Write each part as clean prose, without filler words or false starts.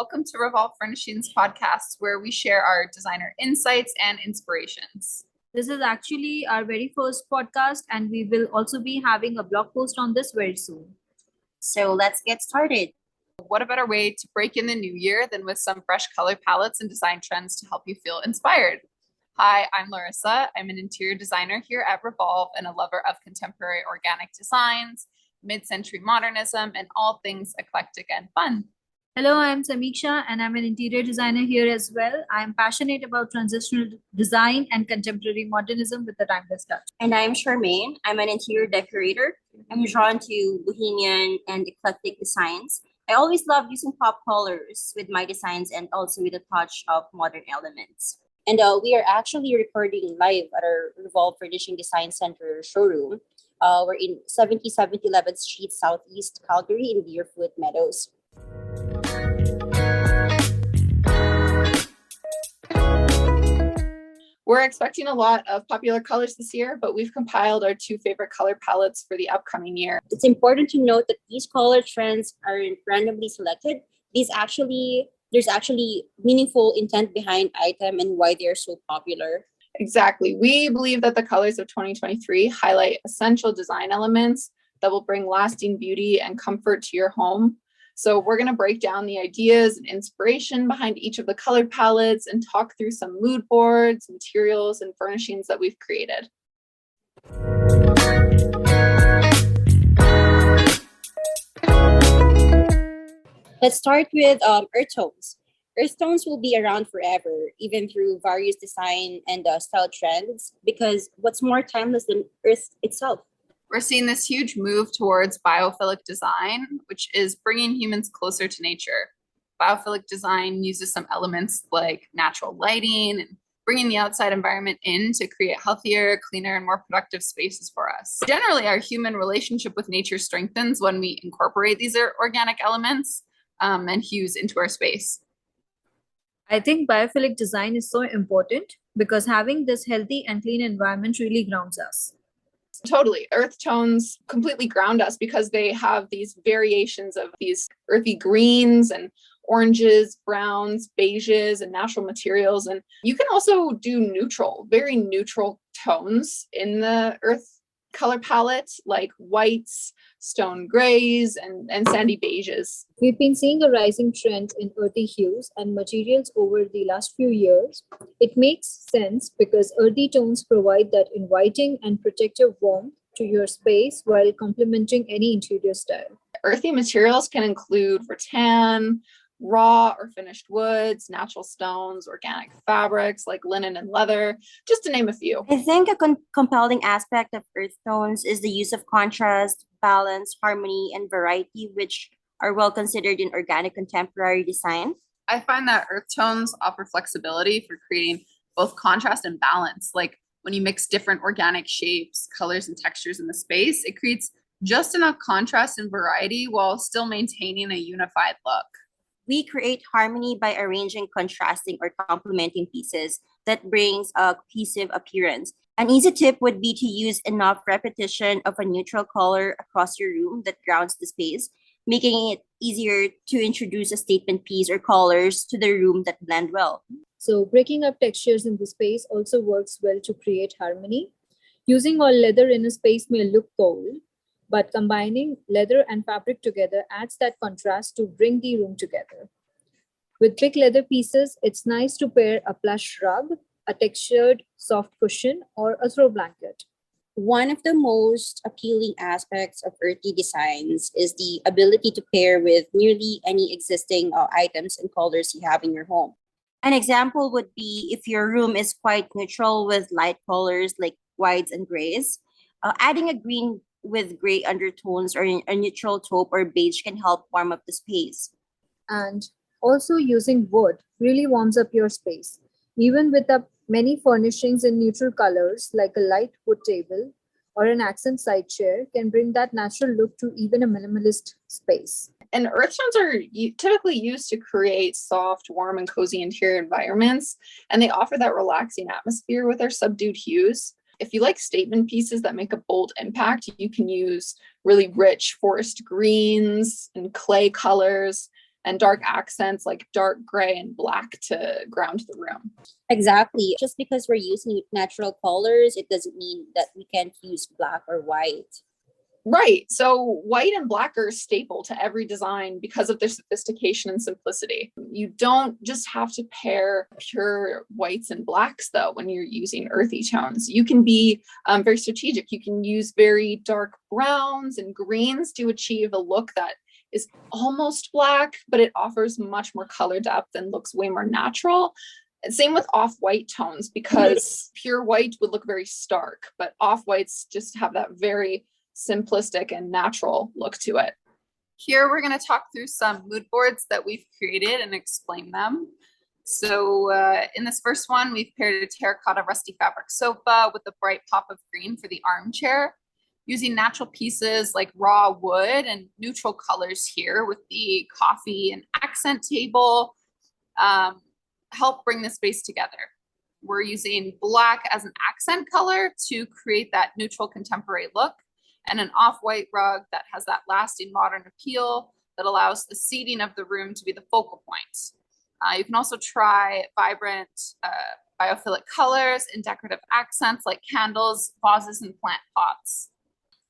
welcome to Revolve Furnishings podcast, where we share our designer insights and inspirations. This is actually our very first podcast, and we will also be having a blog post on this very soon. So let's get started. What a better way to break in the new year than with some fresh color palettes and design trends to help you feel inspired. Hi, I'm Larissa. I'm an interior designer here at Revolve and a lover of contemporary organic designs, mid-century modernism, and all things eclectic and fun. Hello, I'm Samiksha, and I'm an interior designer here as well. I'm passionate about transitional design and contemporary modernism with a timeless touch. And I'm Charmaine. I'm an interior decorator. I'm drawn to bohemian and eclectic designs. I always love using pop colors with my designs and also with a touch of modern elements. And we are actually recording live at our Revolve Furnishing Design Center showroom. We're in 7011th Street Southeast, Calgary in Deerfoot Meadows. We're expecting a lot of popular colors this year, but we've compiled our 2 favorite color palettes for the upcoming year. It's important to note that these color trends aren't randomly selected. There's actually meaningful intent behind item and why they are so popular. Exactly. We believe that the colors of 2023 highlight essential design elements that will bring lasting beauty and comfort to your home. So we're going to break down the ideas and inspiration behind each of the color palettes and talk through some mood boards, materials, and furnishings that we've created. Let's start with earth tones. Earth tones will be around forever, even through various design and style trends, because what's more timeless than earth itself? We're seeing this huge move towards biophilic design, which is bringing humans closer to nature. Biophilic design uses some elements like natural lighting and bringing the outside environment in to create healthier, cleaner, and more productive spaces for us. Generally, our human relationship with nature strengthens when we incorporate these organic elements and hues into our space. I think biophilic design is so important because having this healthy and clean environment really grounds us. Totally. Earth tones completely ground us because they have these variations of these earthy greens and oranges, browns, beiges, and natural materials. And you can also do very neutral tones in the earth color palette, like whites, stone grays, and sandy beiges. We've been seeing a rising trend in earthy hues and materials over the last few years. It makes sense because earthy tones provide that inviting and protective warmth to your space while complementing any interior style. Earthy materials can include rattan, raw or finished woods, natural stones, organic fabrics like linen and leather, just to name a few. I think a compelling aspect of earth tones is the use of contrast, balance, harmony, and variety, which are well considered in organic contemporary design. I find that earth tones offer flexibility for creating both contrast and balance. Like when you mix different organic shapes, colors, and textures in the space, it creates just enough contrast and variety while still maintaining a unified look. We create harmony by arranging contrasting or complementing pieces that brings a cohesive appearance. An easy tip would be to use enough repetition of a neutral color across your room that grounds the space, making it easier to introduce a statement piece or colors to the room that blend well. So breaking up textures in the space also works well to create harmony. Using all leather in a space may look cold, but combining leather and fabric together adds that contrast to bring the room together. With thick leather pieces, it's nice to pair a plush rug, a textured soft cushion, or a throw blanket. One of the most appealing aspects of earthy designs is the ability to pair with nearly any existing items and colors you have in your home. An example would be if your room is quite neutral with light colors like whites and grays, adding a green with gray undertones or a neutral taupe or beige can help warm up the space. And also using wood really warms up your space. Even with the many furnishings in neutral colors like a light wood table or an accent side chair can bring that natural look to even a minimalist space. And earth tones are typically used to create soft, warm, and cozy interior environments, and they offer that relaxing atmosphere with their subdued hues. If you like statement pieces that make a bold impact, you can use really rich forest greens and clay colors. and dark accents like dark gray and black to ground the room. Exactly. Just because we're using natural colors, it doesn't mean that we can't use black or white. Right. So white and black are a staple to every design because of their sophistication and simplicity. You don't just have to pair pure whites and blacks, though, when you're using earthy tones. You can be very strategic. You can use very dark browns and greens to achieve a look that is almost black, but it offers much more color depth and looks way more natural. Same with off-white tones, because pure white would look very stark, but off-whites just have that very simplistic and natural look to it. Here we're going to talk through some mood boards that we've created and explain them. So in this first one, we've paired a terracotta rusty fabric sofa with a bright pop of green for the armchair, using natural pieces like raw wood and neutral colors here with the coffee and accent table help bring the space together. We're using black as an accent color to create that neutral contemporary look, and an off-white rug that has that lasting modern appeal that allows the seating of the room to be the focal point. You can also try vibrant biophilic colors and decorative accents like candles, vases, and plant pots.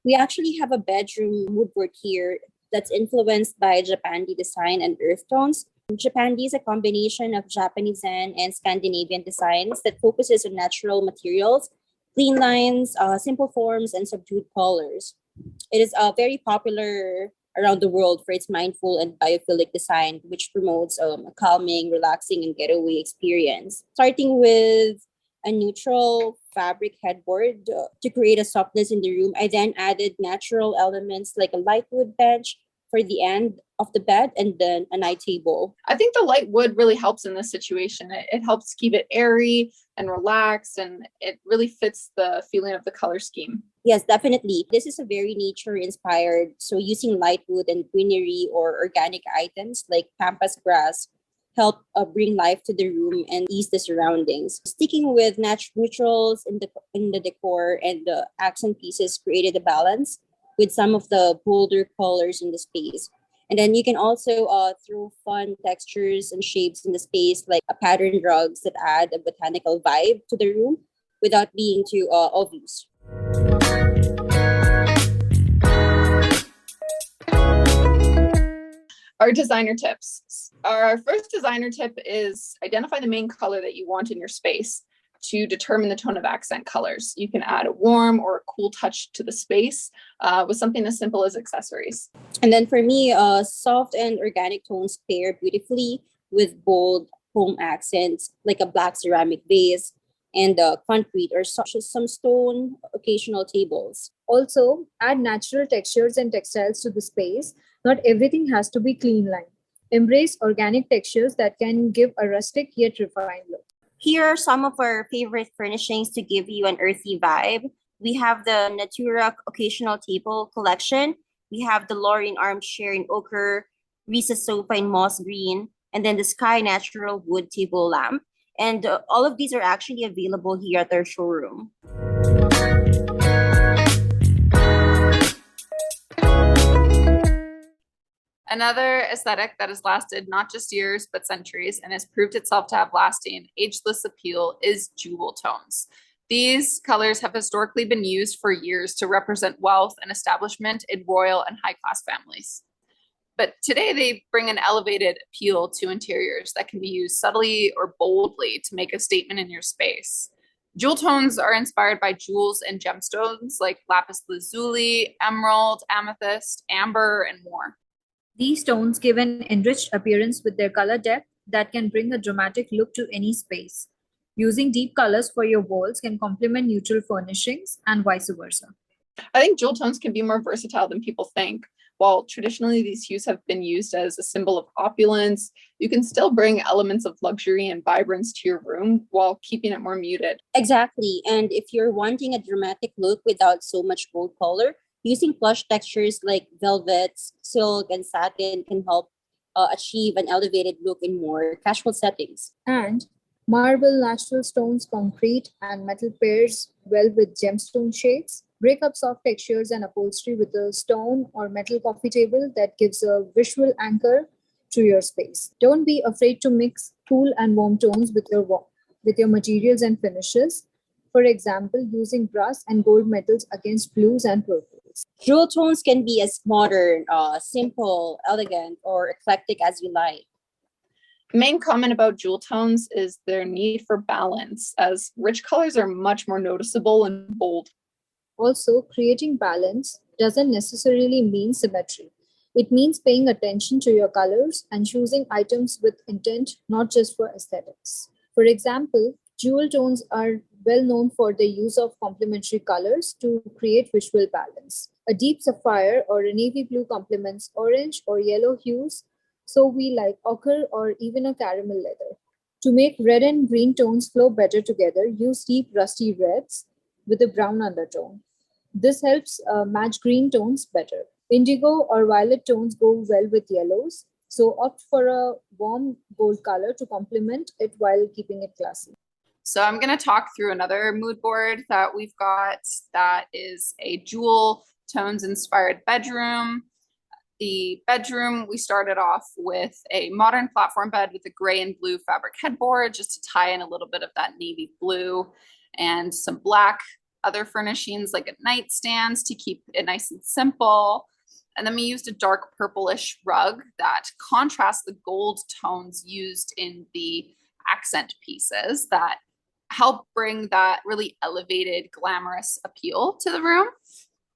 We actually have a bedroom mood board here that's influenced by Japandi design and earth tones. Japandi is a combination of Japanese Zen and Scandinavian designs that focuses on natural materials, clean lines, simple forms, and subdued colors. It is very popular around the world for its mindful and biophilic design, which promotes a calming, relaxing, and getaway experience. Starting with a neutral fabric headboard to create a softness in the room, I then added natural elements like a light wood bench for the end of the bed and then a night table. I think the light wood really helps in this situation. It helps keep it airy and relaxed, and it really fits the feeling of the color scheme. Yes, definitely. This is a very nature inspired. So using light wood and greenery or organic items like pampas grass help bring life to the room and ease the surroundings. Sticking with neutrals in the decor and the accent pieces created a balance with some of the bolder colors in the space. And then you can also throw fun textures and shapes in the space, like a patterned rugs that add a botanical vibe to the room without being too obvious. Our designer tips. Our first designer tip is identify the main color that you want in your space to determine the tone of accent colors. You can add a warm or a cool touch to the space with something as simple as accessories. And then for me, soft and organic tones pair beautifully with bold home accents like a black ceramic vase and concrete or some stone occasional tables. Also, add natural textures and textiles to the space. Not everything has to be clean line. Embrace organic textures that can give a rustic yet refined look. Here are some of our favorite furnishings to give you an earthy vibe. We have the Natura Occasional Table collection. We have the Lauren armchair in ochre, Risa sofa in moss green, and then the Sky Natural wood table lamp. And all of these are actually available here at our showroom. Another aesthetic that has lasted not just years, but centuries and has proved itself to have lasting, ageless appeal is jewel tones. These colors have historically been used for years to represent wealth and establishment in royal and high-class families. But today they bring an elevated appeal to interiors that can be used subtly or boldly to make a statement in your space. Jewel tones are inspired by jewels and gemstones like lapis lazuli, emerald, amethyst, amber, and more. These tones give an enriched appearance with their color depth that can bring a dramatic look to any space. Using deep colors for your walls can complement neutral furnishings and vice versa. I think jewel tones can be more versatile than people think. While traditionally these hues have been used as a symbol of opulence, you can still bring elements of luxury and vibrance to your room while keeping it more muted. Exactly. And if you're wanting a dramatic look without so much bold color, using plush textures like velvets, silk, and satin can help achieve an elevated look in more casual settings. And marble, natural stones, concrete, and metal pairs well with gemstone shades. Break up soft textures and upholstery with a stone or metal coffee table that gives a visual anchor to your space. Don't be afraid to mix cool and warm tones with your materials and finishes. For example, using brass and gold metals against blues and purples. Jewel tones can be as modern, simple, elegant, or eclectic as you like. The main comment about jewel tones is their need for balance, as rich colors are much more noticeable and bold. Also, creating balance doesn't necessarily mean symmetry. It means paying attention to your colors and choosing items with intent, not just for aesthetics. For example, jewel tones are well known for the use of complementary colors to create visual balance. A deep sapphire or a navy blue complements orange or yellow hues, so we like ochre or even a caramel leather. To make red and green tones flow better together, use deep rusty reds with a brown undertone. This helps match green tones better. Indigo or violet tones go well with yellows, so opt for a warm gold color to complement it while keeping it classy. So I'm going to talk through another mood board that we've got that is a jewel tones inspired bedroom. The bedroom, we started off with a modern platform bed with a gray and blue fabric headboard just to tie in a little bit of that navy blue, and some black other furnishings like a nightstand to keep it nice and simple. And then we used a dark purplish rug that contrasts the gold tones used in the accent pieces that help bring that really elevated, glamorous appeal to the room.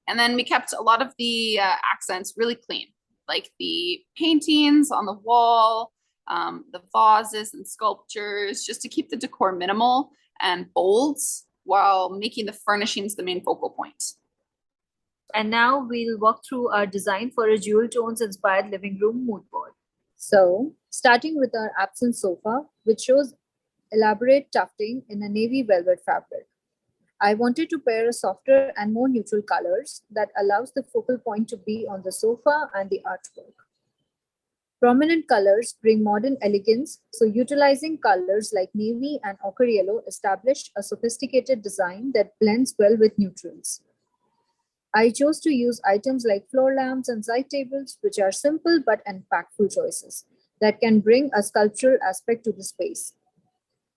And then we kept a lot of the accents really clean, like the paintings on the wall, the vases and sculptures, just to keep the decor minimal and bold while making the furnishings the main focal point. And now we'll walk through our design for a jewel tones inspired living room mood board. So, starting with our absent sofa, which shows elaborate tufting in a navy velvet fabric. I wanted to pair a softer and more neutral colors that allows the focal point to be on the sofa and the artwork. Prominent colors bring modern elegance, so utilizing colors like navy and ochre yellow established a sophisticated design that blends well with neutrals. I chose to use items like floor lamps and side tables, which are simple but impactful choices that can bring a sculptural aspect to the space.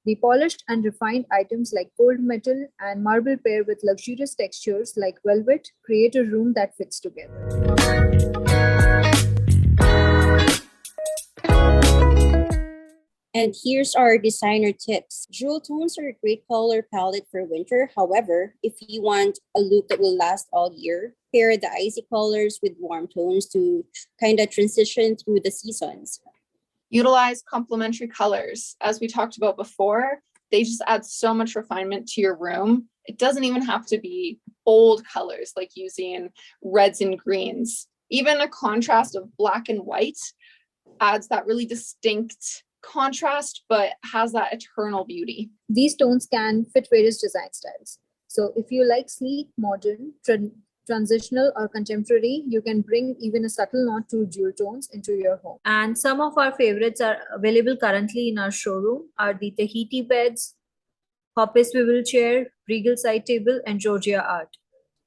The polished and refined items like gold metal and marble pair with luxurious textures like velvet create a room that fits together. And here's our designer tips. Jewel tones are a great color palette for winter. However, if you want a look that will last all year, pair the icy colors with warm tones to kind of transition through the seasons. Utilize complementary colors. As we talked about before, they just add so much refinement to your room. It doesn't even have to be bold colors like using reds and greens. Even a contrast of black and white adds that really distinct contrast, but has that eternal beauty. These tones can fit various design styles. So if you like sleek, modern, transitional, or contemporary, you can bring even a subtle nod to jewel tones into your home. And some of our favorites are available currently in our showroom are the Tahiti beds, Hoppe swivel chair, Regal side table, and Georgia art.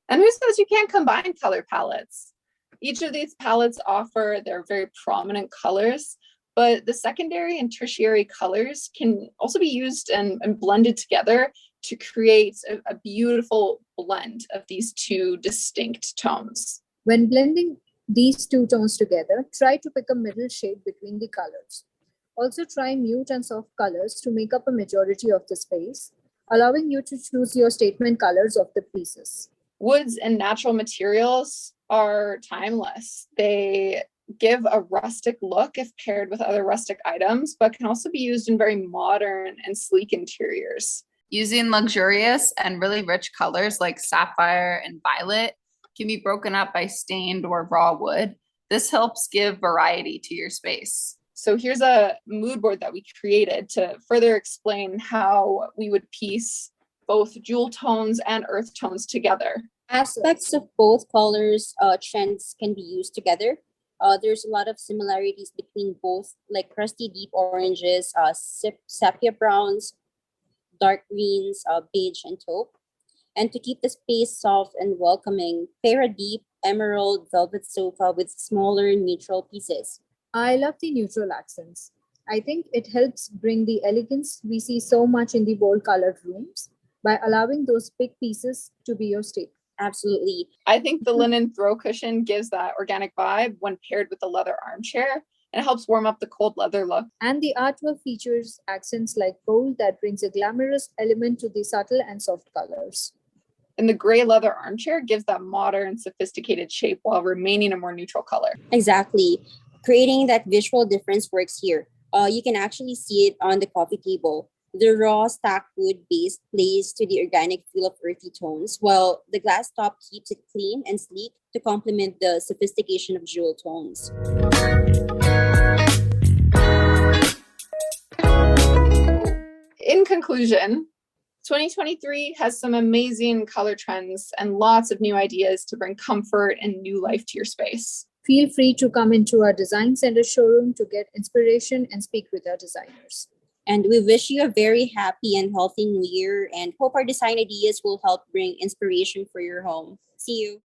And who says you can't combine color palettes? Each of these palettes offer their very prominent colors, but the secondary and tertiary colors can also be used and blended together to create a beautiful blend of these two distinct tones. When blending these two tones together, try to pick a middle shade between the colors. Also try mute and soft colors to make up a majority of the space, allowing you to choose your statement colors of the pieces. Woods and natural materials are timeless. They give a rustic look if paired with other rustic items, but can also be used in very modern and sleek interiors. Using luxurious and really rich colors like sapphire and violet can be broken up by stained or raw wood. This helps give variety to your space. So here's a mood board that we created to further explain how we would piece both jewel tones and earth tones together. Aspects of both colors trends can be used together. There's a lot of similarities between both, like crusty deep oranges, sepia browns, dark greens, beige, and taupe. And to keep the space soft and welcoming, pair a deep emerald velvet sofa with smaller neutral pieces. I love the neutral accents. I think it helps bring the elegance we see so much in the bold colored rooms by allowing those big pieces to be your staple. Absolutely. I think the linen throw cushion gives that organic vibe when paired with the leather armchair, and it helps warm up the cold leather look. And the artwork features accents like gold that brings a glamorous element to the subtle and soft colors. And the gray leather armchair gives that modern, sophisticated shape while remaining a more neutral color. Exactly. Creating that visual difference works here. You can actually see it on the coffee table. The raw stacked wood base plays to the organic feel of earthy tones, while the glass top keeps it clean and sleek to complement the sophistication of jewel tones. In conclusion, 2023 has some amazing color trends and lots of new ideas to bring comfort and new life to your space. Feel free to come into our design center showroom to get inspiration and speak with our designers. And we wish you a very happy and healthy new year and hope our design ideas will help bring inspiration for your home. See you.